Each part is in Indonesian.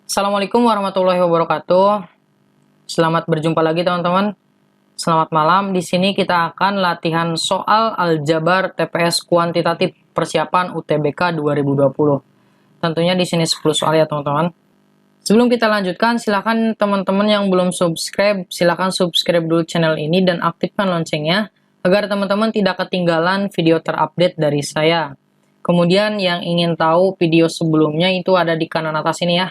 Assalamualaikum warahmatullahi wabarakatuh. Selamat berjumpa lagi teman-teman. Selamat malam. Di sini kita akan latihan soal aljabar TPS kuantitatif persiapan UTBK 2020. Tentunya di sini 10 soal ya teman-teman. Sebelum kita lanjutkan, silakan teman-teman yang belum subscribe, silakan subscribe dulu channel ini dan aktifkan loncengnya agar teman-teman tidak ketinggalan video terupdate dari saya. Kemudian yang ingin tahu video sebelumnya itu ada di kanan atas ini ya.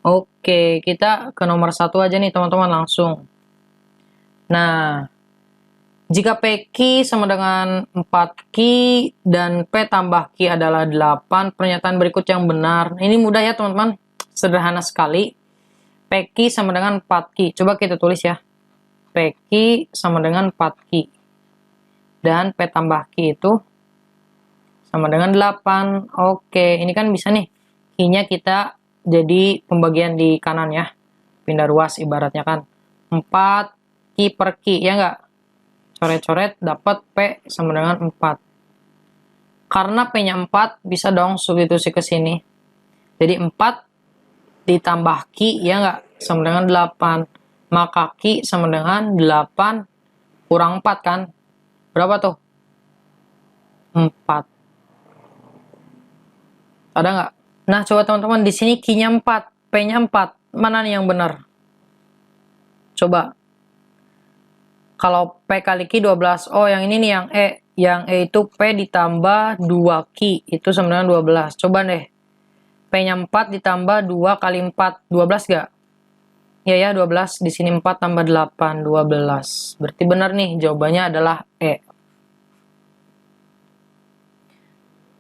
Oke, kita ke nomor 1 aja nih teman-teman langsung. Nah, jika PQ sama dengan 4Q dan P tambah Q adalah 8, pernyataan berikut yang benar. Ini mudah ya teman-teman, sederhana sekali. PQ sama dengan 4Q, coba kita tulis ya. PQ sama dengan 4Q. Dan P tambah Q itu sama dengan 8. Oke, ini kan bisa nih. Q-nya kita jadi pembagian di kanan ya, pindah ruas ibaratnya kan, 4 Q per Q ya enggak, coret-coret dapat P sama dengan 4. Karena P nya 4 bisa dong substitusi ke sini, jadi 4 ditambah Q ya enggak sama dengan 8, maka Q sama dengan 8 kurang 4 kan, berapa tuh? 4. Ada nggak? Nah, coba teman-teman, di sini Q-nya 4, P-nya 4. Mana nih yang benar? Coba. Kalau P kali Q 12. Oh, yang ini nih yang E. Yang E itu P ditambah 2Q. Itu sama dengan 12. Coba deh. P-nya 4 ditambah 2 kali 4. 12 nggak? Ya, ya, 12. Di sini 4 tambah 8. 12. Berarti benar nih. Jawabannya adalah E.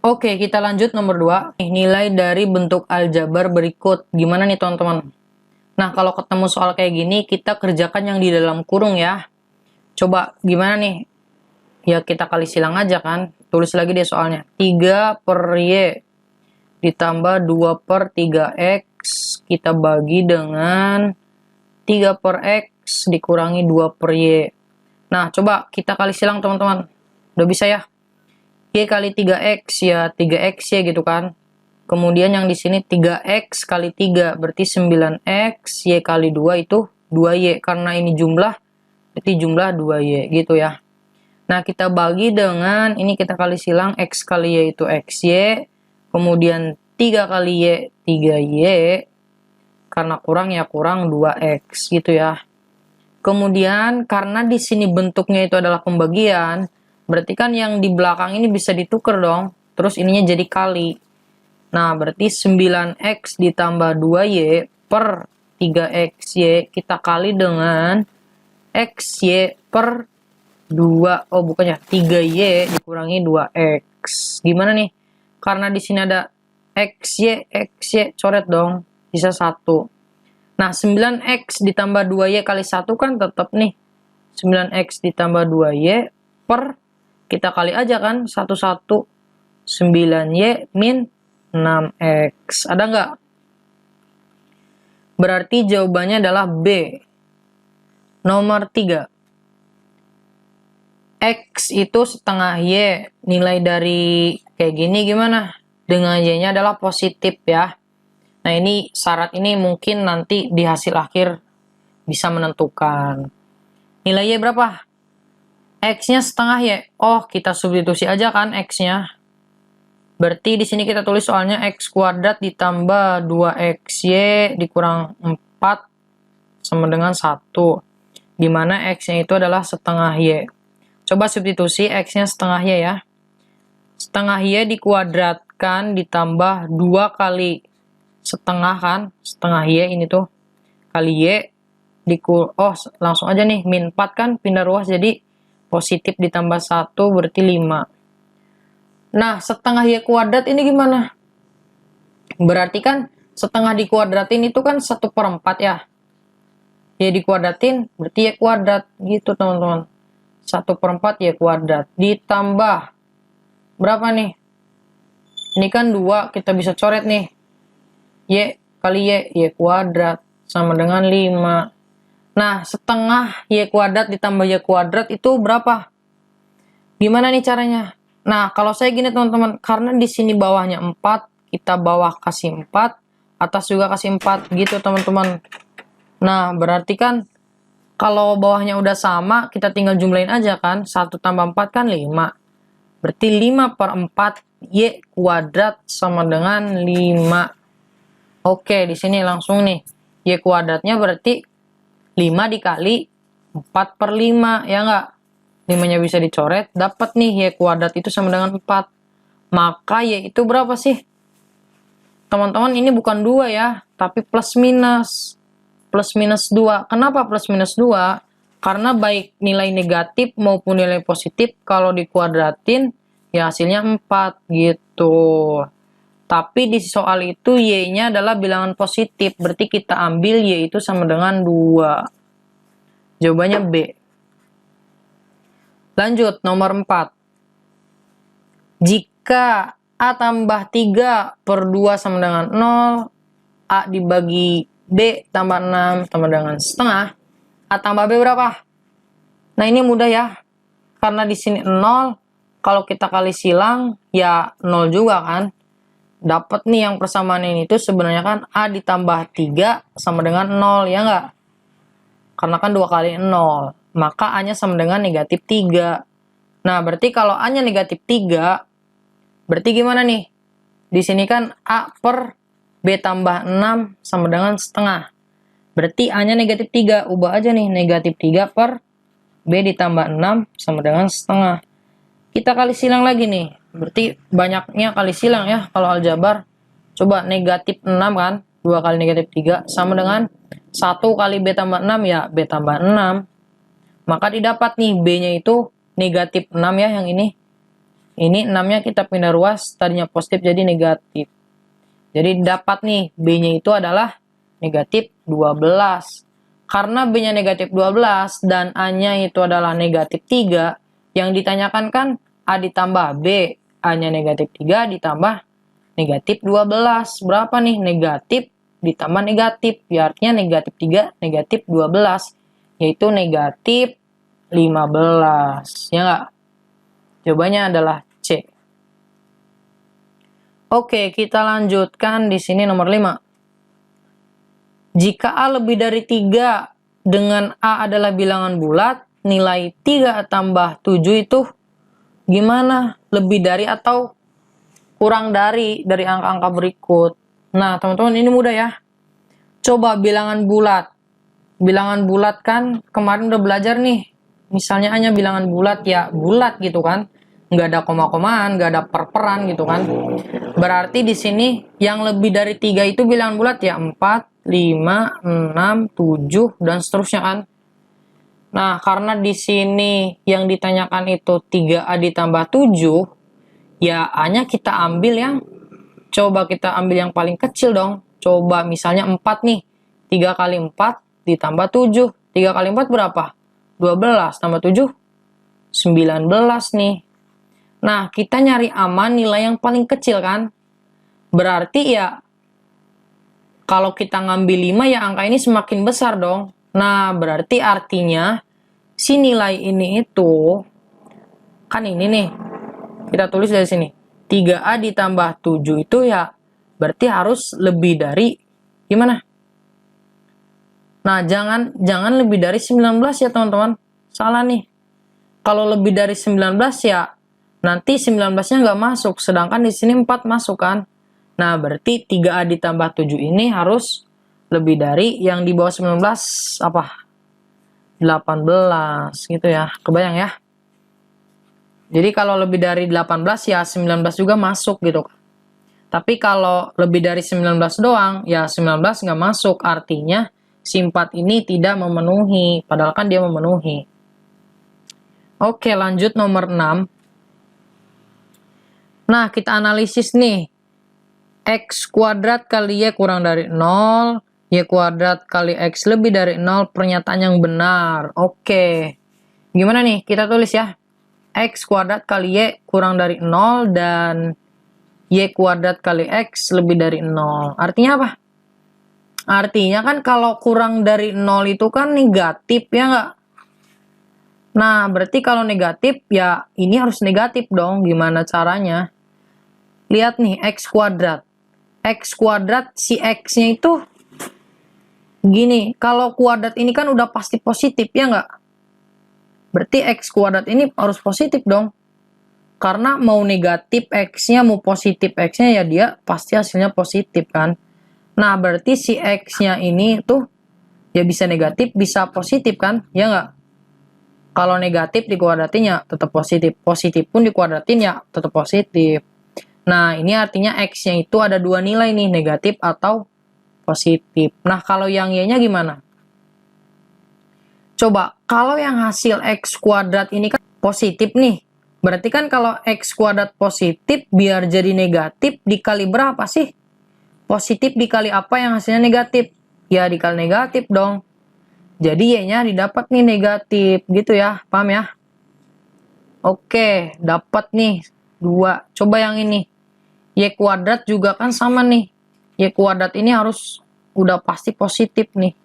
Oke, kita lanjut nomor 2. Nilai dari bentuk aljabar berikut. Gimana nih teman-teman? Nah, kalau ketemu soal kayak gini, kita kerjakan yang di dalam kurung ya. Coba gimana nih? Ya kita kali silang aja kan. Tulis lagi deh soalnya. 3 per Y ditambah 2 per 3X. Kita bagi dengan 3 per X dikurangi 2 per Y. Nah, coba kita kali silang teman-teman. Udah bisa ya? Y kali 3X ya 3X ya gitu kan. Kemudian yang di sini 3X kali 3 berarti 9X, Y kali 2 itu 2Y. Karena ini jumlah, berarti jumlah 2Y gitu ya. Nah, kita bagi dengan, ini kita kali silang, X kali Y itu XY. Kemudian 3 kali Y, 3Y. Karena kurang ya kurang 2X gitu ya. Kemudian karena di sini bentuknya itu adalah pembagian, berarti kan yang di belakang ini bisa ditukar dong. Terus ininya jadi kali. Nah, berarti 9X ditambah 2Y per 3XY kita kali dengan XY per 2. Oh, bukannya 3Y dikurangi 2X. Gimana nih? Karena di sini ada XY, coret dong. Bisa 1. Nah, 9X ditambah 2Y kali 1 kan tetap nih. 9X ditambah 2Y per, kita kali aja kan, 1, 9Y min 6X. Ada nggak? Berarti jawabannya adalah B. Nomor 3. X itu setengah Y. Nilai dari kayak gini gimana? Dengan Y-nya adalah positif ya. Nah, ini syarat ini mungkin nanti di hasil akhir bisa menentukan. Nilai Y berapa? X-nya setengah Y. Oh, kita substitusi aja kan X-nya. Berarti di sini kita tulis soalnya X kuadrat ditambah 2XY dikurang 4 sama dengan 1. Dimana X-nya itu adalah setengah Y. Coba substitusi X-nya setengah Y ya. Setengah Y dikuadratkan ditambah 2 kali setengah kan. Setengah Y ini tuh. Kali Y. Oh, langsung aja nih. Min 4 kan pindah ruas jadi positif ditambah 1 berarti 5. Nah, setengah Y kuadrat ini gimana? Berarti kan setengah dikuadratin itu kan 1/4 ya. Y dikuadratin berarti Y kuadrat. Gitu teman-teman. 1/4 Y kuadrat. Ditambah. Berapa nih? Ini kan 2. Kita bisa coret nih. Y kali Y kuadrat. Sama dengan 5. Nah, setengah Y kuadrat ditambah Y kuadrat itu berapa? Gimana nih caranya? Nah, kalau saya gini teman-teman, karena di sini bawahnya 4, kita bawah kasih 4, atas juga kasih 4 gitu teman-teman. Nah, berarti kan kalau bawahnya udah sama, kita tinggal jumlahin aja kan. 1 tambah 4 kan 5. Berarti 5/4 Y kuadrat sama dengan 5. Oke, di sini langsung nih. Y kuadratnya berarti 5 dikali 4/5, ya nggak? 5-nya bisa dicoret, dapat nih Y kuadrat itu sama dengan 4. Maka Y itu berapa sih? Teman-teman, ini bukan 2 ya, tapi plus minus. Plus minus 2. Kenapa plus minus 2? Karena baik nilai negatif maupun nilai positif, kalau dikuadratin, ya hasilnya 4 gitu. Tapi di soal itu Y-nya adalah bilangan positif, berarti kita ambil Y itu sama dengan 2. Jawabannya B. Lanjut, nomor 4. Jika A tambah 3/2 sama dengan 0, A dibagi B tambah 6 sama dengan setengah, A tambah B berapa? Nah, ini mudah ya. Karena di sini 0, kalau kita kali silang, ya 0 juga kan. Dapat nih yang persamaan ini tuh sebenarnya kan A ditambah 3 sama dengan 0, ya nggak? Karena kan 2 kali 0. Maka A-nya sama dengan negatif 3. Nah, berarti kalau A-nya negatif 3, berarti gimana nih? Di sini kan A per B tambah 6 sama dengan setengah. Berarti A-nya negatif 3. Ubah aja nih, negatif 3 per B ditambah 6 sama dengan setengah. Kita kali silang lagi nih. Berarti banyaknya kali silang ya kalau aljabar. Coba negatif 6 kan. 2 kali negatif 3 sama dengan 1 kali B tambah 6 ya B tambah 6. Maka didapat nih B-nya itu negatif 6 ya yang ini. Ini 6-nya kita pindah ruas, tadinya positif jadi negatif. Jadi dapat nih B-nya itu adalah negatif 12. Karena B-nya negatif 12 dan A-nya itu adalah negatif 3, yang ditanyakan kan A ditambah B, A-nya negatif 3 ditambah negatif 12. Berapa nih? Negatif ditambah negatif, ya artinya negatif 3, negatif 12, yaitu negatif 15. Ya nggak? Jawabannya adalah C. Oke, kita lanjutkan di sini nomor 5. Jika A lebih dari 3 dengan A adalah bilangan bulat, nilai 3 tambah 7 itu gimana? Lebih dari atau kurang dari angka-angka berikut? Nah, teman-teman, ini mudah ya. Coba bilangan bulat. Bilangan bulat kan kemarin udah belajar nih. Misalnya hanya bilangan bulat, ya bulat gitu kan. Nggak ada koma-komaan, nggak ada per-peran gitu kan. Berarti di sini yang lebih dari 3 itu bilangan bulat ya 4, 5, 6, 7, dan seterusnya kan. Nah, karena di sini yang ditanyakan itu 3A ditambah 7, ya A-nya kita ambil yang, coba kita ambil yang paling kecil dong. Coba misalnya 4 nih, 3 kali 4 ditambah 7. 3 kali 4 berapa? 12 tambah 7, 19 nih. Nah, kita nyari aman nilai yang paling kecil kan. Berarti ya, kalau kita ngambil 5 ya angka ini semakin besar dong. Nah, berarti artinya si nilai ini itu, kan ini nih, kita tulis dari sini. 3A ditambah 7 itu ya berarti harus lebih dari, gimana? Nah, jangan lebih dari 19 ya teman-teman. Salah nih. Kalau lebih dari 19 ya nanti 19-nya nggak masuk, sedangkan di sini 4 masuk kan. Nah, berarti 3A ditambah 7 ini harus lebih dari yang di bawah 19 apa? 18 gitu ya. Kebayang ya? Jadi kalau lebih dari 18 ya 19 juga masuk gitu. Tapi kalau lebih dari 19 doang ya 19 nggak masuk. Artinya si 4 ini tidak memenuhi. Padahal kan dia memenuhi. Oke, lanjut nomor 6. Nah, kita analisis nih. X kuadrat kali Y kurang dari 0. Y kuadrat kali X lebih dari 0. Pernyataan yang benar. Oke. Gimana nih? Kita tulis ya. X kuadrat kali Y kurang dari 0. Dan Y kuadrat kali X lebih dari 0. Artinya apa? Artinya kan kalau kurang dari 0 itu kan negatif, ya nggak? Nah, berarti kalau negatif, ya ini harus negatif dong. Gimana caranya? Lihat nih, X kuadrat. X kuadrat si X-nya itu gini. Kalau kuadrat ini kan udah pasti positif, ya nggak? Berarti X kuadrat ini harus positif dong. Karena mau negatif X-nya, mau positif X-nya, ya dia pasti hasilnya positif kan. Nah, berarti si X-nya ini tuh ya bisa negatif, bisa positif kan? Ya nggak? Kalau negatif dikuadratin ya tetap positif. Positif pun dikuadratin ya tetap positif. Nah, ini artinya X-nya itu ada dua nilai nih, negatif atau positif. Nah, kalau yang Y-nya gimana? Coba, kalau yang hasil X kuadrat ini kan positif nih. Berarti kan kalau X kuadrat positif, biar jadi negatif dikali berapa sih? Positif dikali apa yang hasilnya negatif? Ya, dikali negatif dong. Jadi Y-nya didapat nih negatif, gitu ya, paham ya? Oke, dapat nih 2. Coba yang ini. Y kuadrat juga kan sama nih. Y kuadrat ini harus udah pasti positif nih.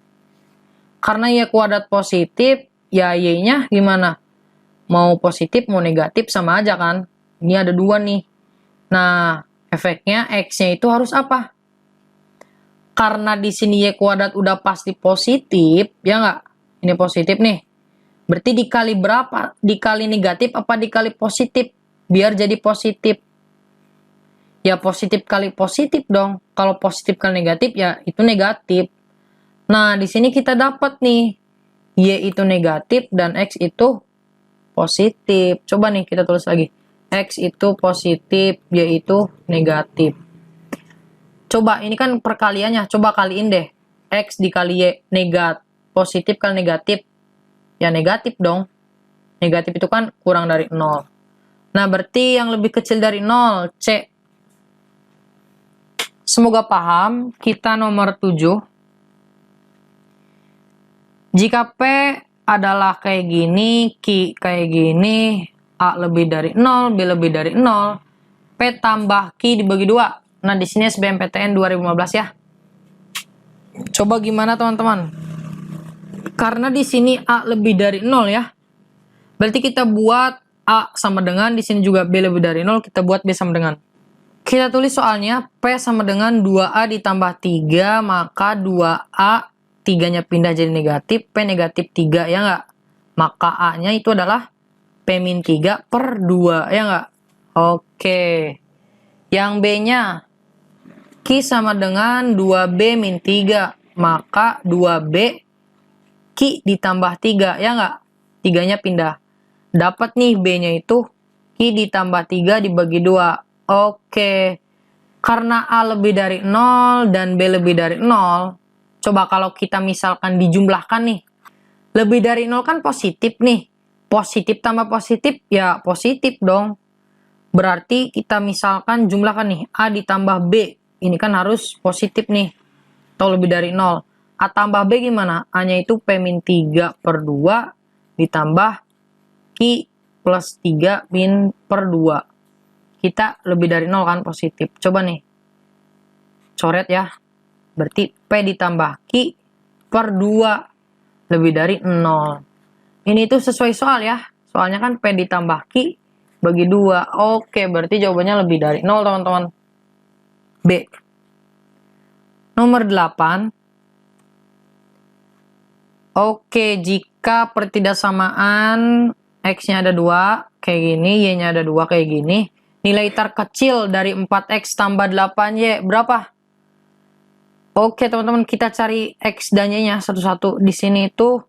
Karena Y kuadrat positif, ya Y-nya gimana? Mau positif, mau negatif sama aja kan? Ini ada 2 nih. Nah, efeknya X-nya itu harus apa? Karena di sini Y kuadrat udah pasti positif, ya nggak? Ini positif nih. Berarti dikali berapa? Dikali negatif apa dikali positif? Biar jadi positif. Ya positif kali positif dong. Kalau positif kali negatif ya itu negatif. Nah, di sini kita dapat nih. Y itu negatif dan X itu positif. Coba nih kita tulis lagi. X itu positif, Y itu negatif. Coba, ini kan perkaliannya. Coba kaliin deh. X dikali Y negatif. Positif kali negatif. Ya negatif dong. Negatif itu kan kurang dari 0. Nah, berarti yang lebih kecil dari 0, C. Semoga paham. Kita nomor 7. Jika P adalah kayak gini, Q kayak gini, A lebih dari 0, B lebih dari 0, P tambah Q dibagi 2. Nah, di sini SBMPTN 2015 ya. Coba gimana teman-teman? Karena di sini A lebih dari 0 ya. Berarti kita buat A sama dengan, di sini juga B lebih dari 0, kita buat B sama dengan. Kita tulis soalnya P sama dengan 2A ditambah 3, maka 2A, 3-nya pindah jadi negatif, P negatif 3, ya nggak? Maka A-nya itu adalah P-3 per 2, ya nggak? Oke. Yang B-nya, Q sama dengan 2B min 3, maka 2B Q ditambah 3, ya nggak? 3-nya pindah. Dapat nih B-nya itu Q ditambah 3 dibagi 2. Oke. Karena A lebih dari 0 dan B lebih dari 0, coba kalau kita misalkan dijumlahkan nih. Lebih dari 0 kan positif nih. Positif tambah positif, ya positif dong. Berarti kita misalkan jumlahkan nih, A ditambah B. Ini kan harus positif nih. Atau lebih dari 0. A tambah B gimana? A-nya itu P-3 per 2 ditambah Q plus 3 min per 2. Kita lebih dari 0 kan positif. Coba nih. Coret ya. Berarti P ditambah Q per 2 lebih dari 0. Ini tuh sesuai soal ya. Soalnya kan P ditambah Q bagi 2. Oke, berarti jawabannya lebih dari 0 teman-teman. B. Nomor 8. Oke, jika pertidaksamaan X-nya ada 2 kayak gini, Y-nya ada 2 kayak gini, nilai terkecil dari 4X tambah 8Y berapa? Oke, teman-teman, kita cari X dan Y-nya satu-satu. Di sini itu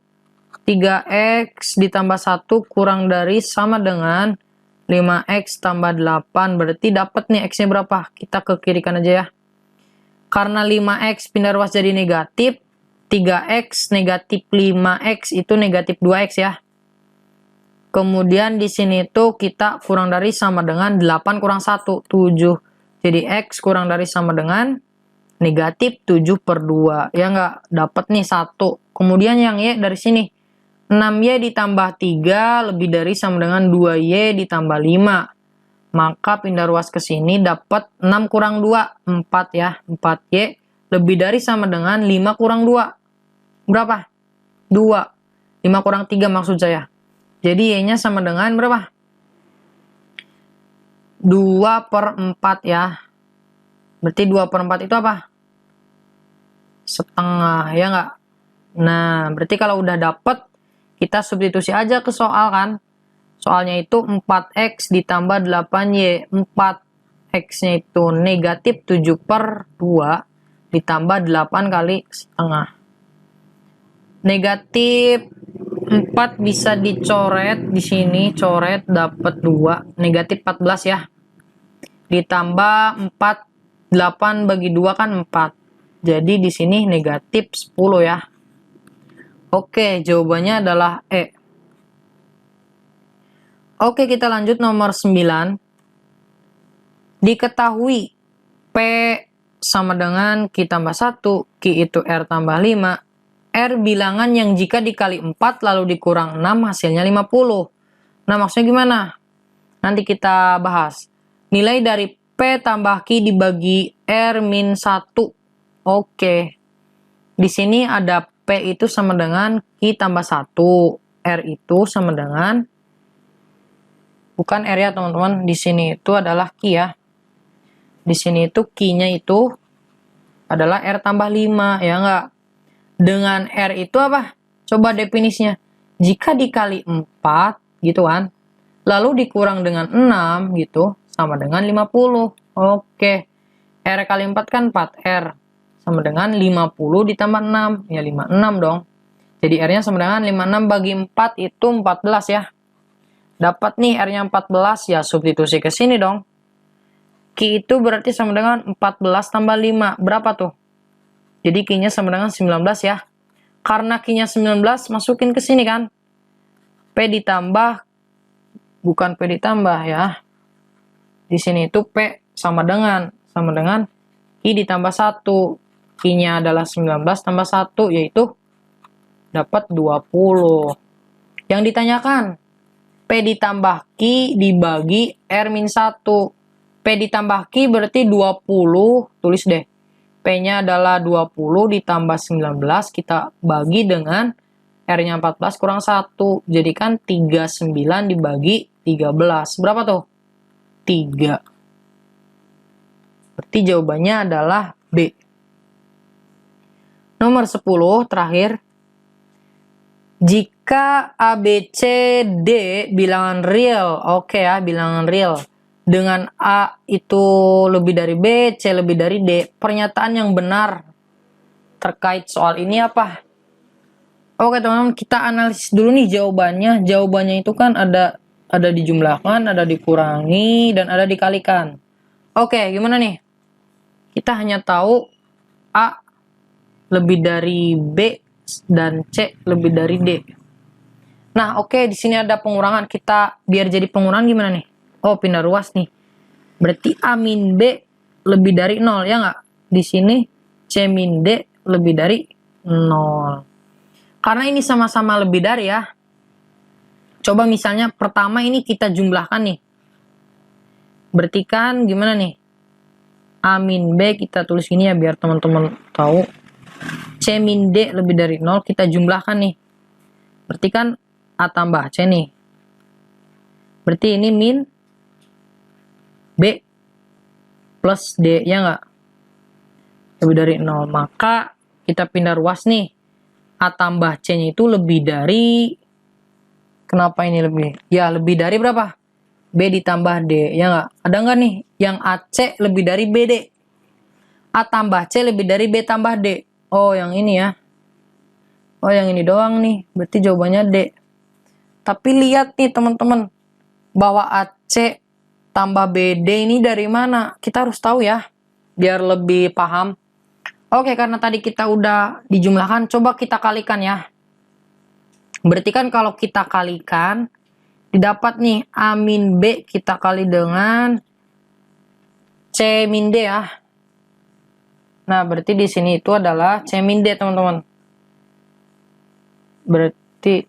3X ditambah 1 kurang dari sama dengan 5X tambah 8. Berarti dapat nih X-nya berapa? Kita ke kiri kan aja ya. Karena 5X pindah ruas jadi negatif, 3X negatif 5X itu negatif 2X ya. Kemudian di sini tuh kita kurang dari sama dengan 8 kurang 1, 7. Jadi X kurang dari sama dengan negatif 7 per 2. Ya nggak? Dapat nih 1. Kemudian yang Y dari sini. 6Y ditambah 3 lebih dari sama dengan 2Y ditambah 5. Maka pindah ruas ke sini dapat 6 kurang 2, 4 ya. 4Y lebih dari sama dengan 5 kurang 2. Berapa? 2. 5 kurang 3 maksud saya. Jadi Y-nya sama dengan berapa? 2 per 4 ya. Berarti 2/4 itu apa? Setengah, ya nggak? Nah, berarti kalau udah dapet, kita substitusi aja ke soal kan. Soalnya itu 4x ditambah 8y. 4x-nya itu negatif 7/2 ditambah 8 kali setengah. Negatif 4 bisa dicoret di sini, coret dapat 2, negatif 14 ya. Ditambah 4, 8 bagi 2 kan 4. Jadi di sini negatif 10 ya. Oke, jawabannya adalah E. Oke, kita lanjut nomor 9. Diketahui P sama dengan Q tambah 1, Q itu R tambah 5, R bilangan yang jika dikali 4 lalu dikurang 6 hasilnya 50. Nah, maksudnya gimana? Nanti kita bahas. Nilai dari P tambah Q dibagi R min 1. Oke. Di sini ada P itu sama dengan Q tambah 1. R itu sama dengan, bukan R ya teman-teman, di sini itu adalah Q ya. Di sini itu Q-nya itu adalah R tambah 5, ya enggak? Dengan R itu apa? Coba definisinya. Jika dikali 4, gitu kan, lalu dikurang dengan 6, gitu, sama dengan 50. Oke. R kali 4 kan 4R. Sama dengan 50 ditambah 6. Ya 56 dong. Jadi R-nya sama dengan 56 bagi 4 itu 14 ya. Dapat nih R-nya 14 ya, substitusi ke sini dong. Q itu berarti sama dengan 14 tambah 5. Berapa tuh? Jadi Q-nya sama dengan 19 ya. Karena Q-nya 19, masukin ke sini kan. P ditambah, bukan P ditambah ya. Di sini itu P sama dengan Q ditambah 1. Q-nya adalah 19 tambah 1, yaitu dapat 20. Yang ditanyakan, P ditambah Q dibagi R min 1. P ditambah Q berarti 20, tulis deh. P-nya adalah 20 ditambah 19, kita bagi dengan R-nya 14 kurang 1. Jadi kan 39 dibagi 13. Berapa tuh? 3. Berarti jawabannya adalah B. Nomor 10, terakhir. Jika A, B, C, D bilangan real, oke ya, bilangan real. Dengan A itu lebih dari B, C lebih dari D. Pernyataan yang benar terkait soal ini apa? Oke teman-teman, kita analisis dulu nih jawabannya. Jawabannya itu kan ada dijumlahkan, ada dikurangi, dan ada dikalikan. Oke, gimana nih? Kita hanya tahu A lebih dari B dan C lebih dari D. Nah, oke, di sini ada pengurangan. Kita biar jadi pengurangan gimana nih? Oh, pindah ruas nih. Berarti A min B lebih dari 0, ya nggak? Di sini C min D lebih dari 0. Karena ini sama-sama lebih dari ya. Coba misalnya pertama ini kita jumlahkan nih. Berarti kan gimana nih? A min B kita tulis ini ya biar teman-teman tahu. C min D lebih dari 0 kita jumlahkan nih. Berarti kan A tambah C nih. Berarti ini min B plus D, ya nggak? Lebih dari 0. Maka kita pindah ruas nih. A tambah C-nya itu lebih dari, kenapa ini lebih? Ya, lebih dari berapa? B ditambah D, ya nggak? Ada nggak nih yang AC lebih dari BD? A tambah C lebih dari B tambah D. Oh, yang ini ya. Oh, yang ini doang nih. Berarti jawabannya D. Tapi lihat nih teman-teman, bahwa AC tambah BD ini dari mana? Kita harus tahu ya, biar lebih paham. Oke, karena tadi kita udah dijumlahkan, coba kita kalikan ya. Berarti kan kalau kita kalikan, didapat nih A min B kita kali dengan C min D ya. Nah, berarti di sini itu adalah C min D, teman-teman. Berarti,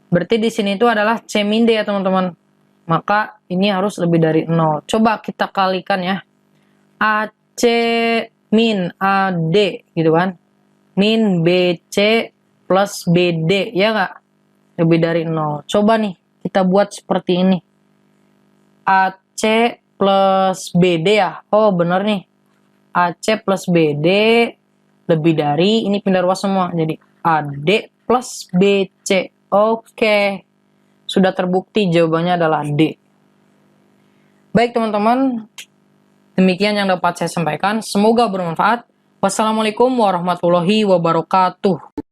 Berarti di sini itu adalah C min D ya, teman-teman. Maka ini harus lebih dari 0. Coba kita kalikan ya. AC min AD gitu kan. Min BC plus BD, ya nggak? Lebih dari 0. Coba nih kita buat seperti ini. AC plus BD ya. Oh, bener nih. AC plus BD lebih dari, ini pindah ruas semua. Jadi AD plus BC. Oke. Sudah terbukti jawabannya adalah D. Baik teman-teman, demikian yang dapat saya sampaikan. Semoga bermanfaat. Wassalamualaikum warahmatullahi wabarakatuh.